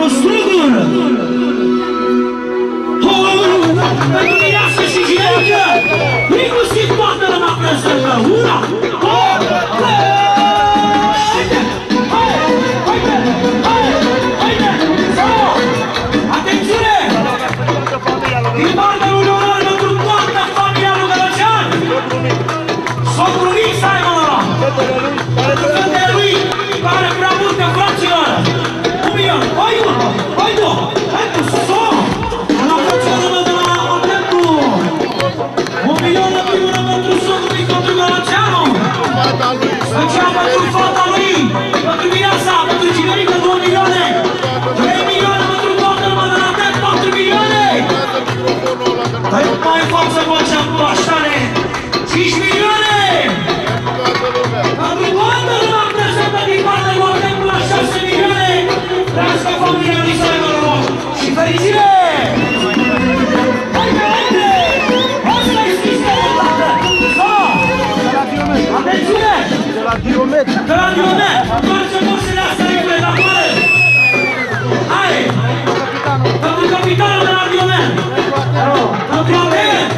domnul Strugur! Pentru mireasă și ginerică, inclusiv toată lumea prezentă! Una, două, trei! Atențiune! Din partea lui Leonel pentru toată familia lui Gălăcean! Socru mic să aibă ăla! Pentru fetele lui, care prea multe, fraților! 1 milion, hai unul, hai două, hai cu sol! La frățelul meu de la Atentu! 1 milion de primul pentru socru mic pentru Gălăceanu! Special pentru fata lui, pentru mireasa, pentru ginerică 2 milioane! 3 milioane pentru toată lumea de la Atent, 4 milioane! Dar eu mai fac să facem paștare! 5 milioane! Pentru toată lumea prezentă din partea lui Atent la 6 milioane! Trească familia lui să aibă noroc! Și fericire! Haide, haide! Asta-i sistemul, tată! Atențiune! De la Diomet! De la Diomet! Întoarce boxele astea libre, de afară! Hai! Pentru capitanul de la Diomet! Pentru Atent!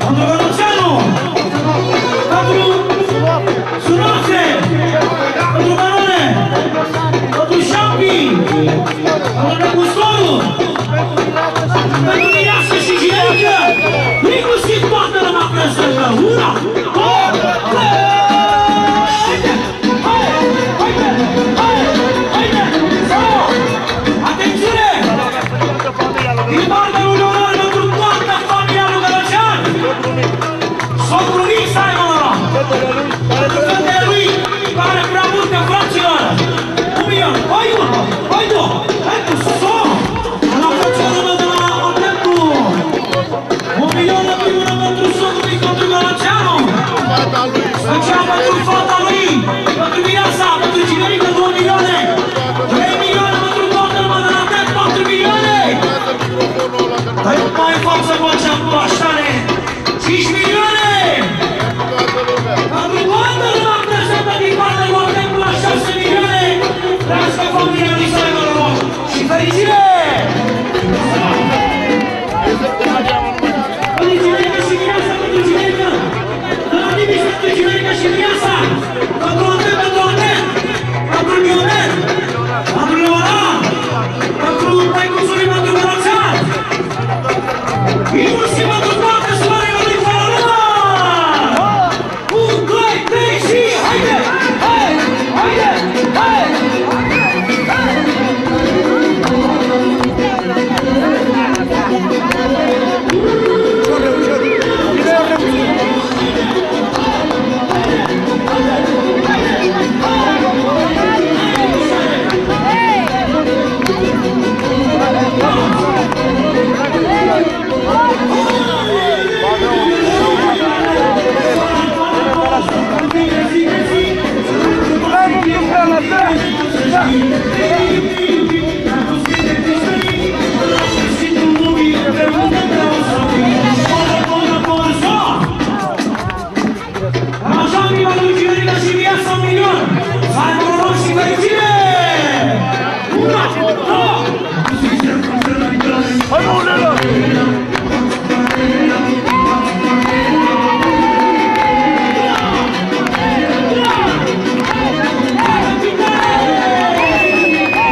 Pentru Gălăceanu! Pentru Sunoase! Pentru Barone! Pentru Șampi! Pentru Negustorul! Pentru mireasă și ginerică! Inclusiv toată lumea prezentă! Una, două, trei! Atențiune! Din partea lui Leonel pentru toată familia lui Gălăcean! Socru mic să aibă ăla! Pentru fetele lui, care prea multe, fraților! 1 milion, hai unul, hai două, hai cu sol! La frățelul meu de la Atentu! 1 milion de primul pentru socru mic pentru Gălăceanu! Special pentru fata lui, pentru mireasa, pentru ginerică 2 milioane! 3 milioane pentru toată lumea de la Atent, 4 milioane! Dar eu mai fac să facem paștare! 5 milioane! Pentru toată lumea prezentă din partea lui Atent la 6 milioane! Trească familia lui să aibă noroc! Și fericire! Pentru ginerică și mireasa, pentru ginerică! De la Timiș pentru ginerică și mireasa! Pentru Atent, pentru Atent! Pentru Diomet! Pentru Leonard! Pentru taicuțului pentru Gălăcean! Inclusiv pentru toate soarele lui Faraluna! 1, 2, 3 și haide! Hai! Haide! Hai!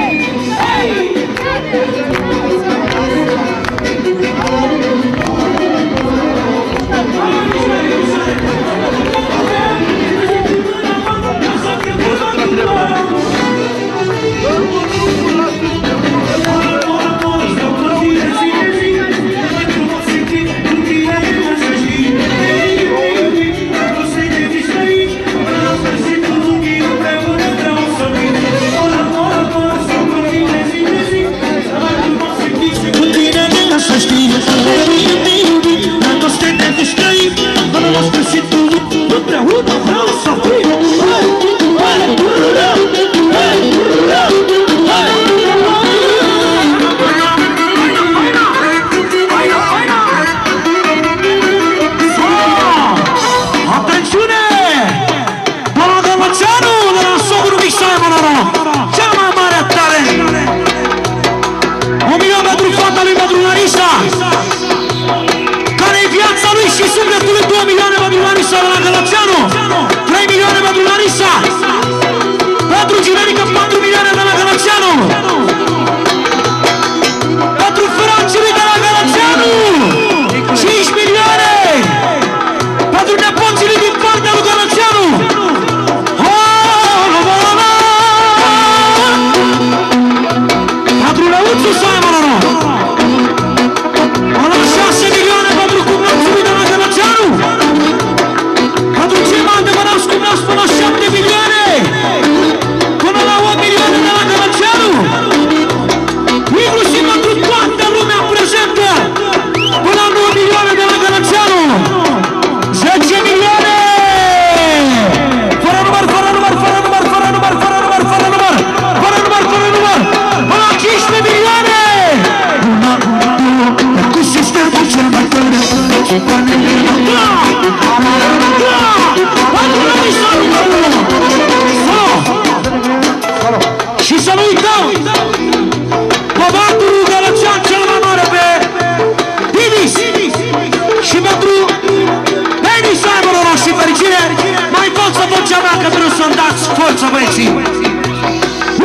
Hey!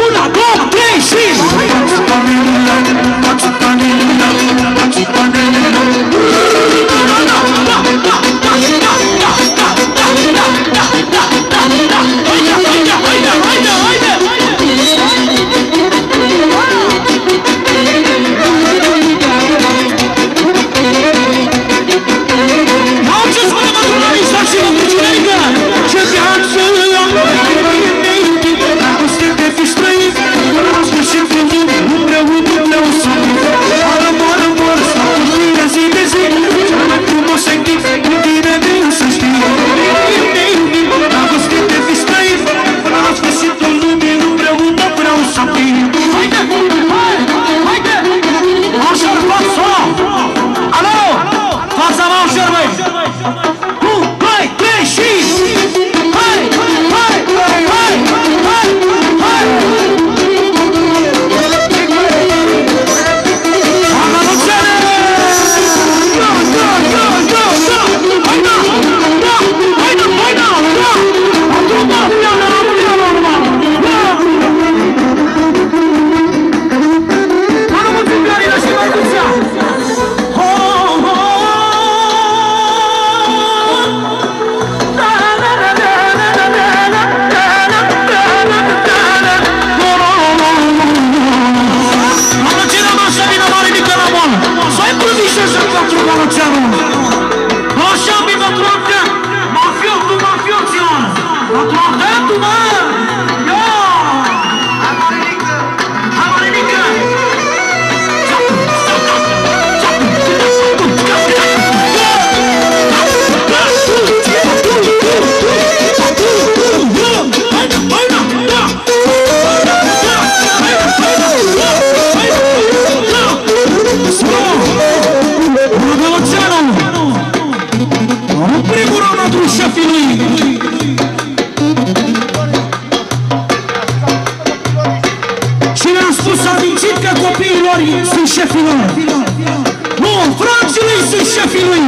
Una, două, trei și... Sunt șefii lor. Nu, frații lui sunt șefii lui.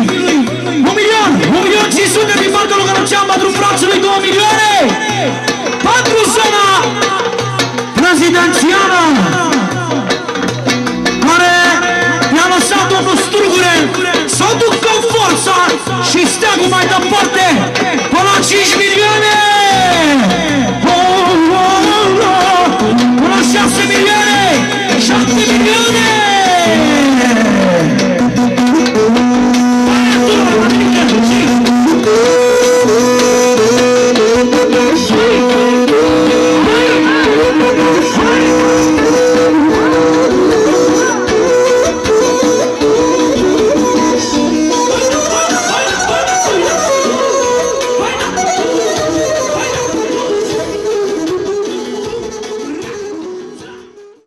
1.500.000 din partea lui Gărăcean, pentru frații lui 2 milioane. Pentru zona prezidențială, care i-a lăsat domnul Strugure să ducă forța și steagul mai departe până la 5 milioane.